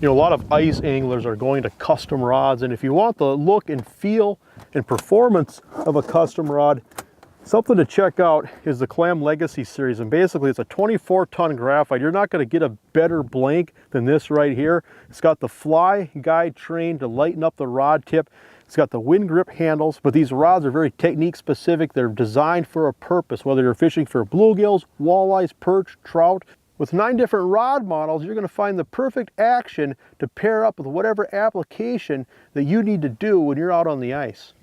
You know, a lot of ice anglers are going to custom rods, and if you want the look and feel and performance of a custom rod, something to check out is the Clam Legacy series. And basically it's a 24-ton graphite. You're not going to get a better blank than this right here. It's got the fly guide train to lighten up the rod tip. It's got the wind grip handles, but these rods are very technique specific. They're designed for a purpose, whether you're fishing for bluegills, walleyes, perch, trout. With 9 different rod models, you're going to find the perfect action to pair up with whatever application that you need to do when you're out on the ice.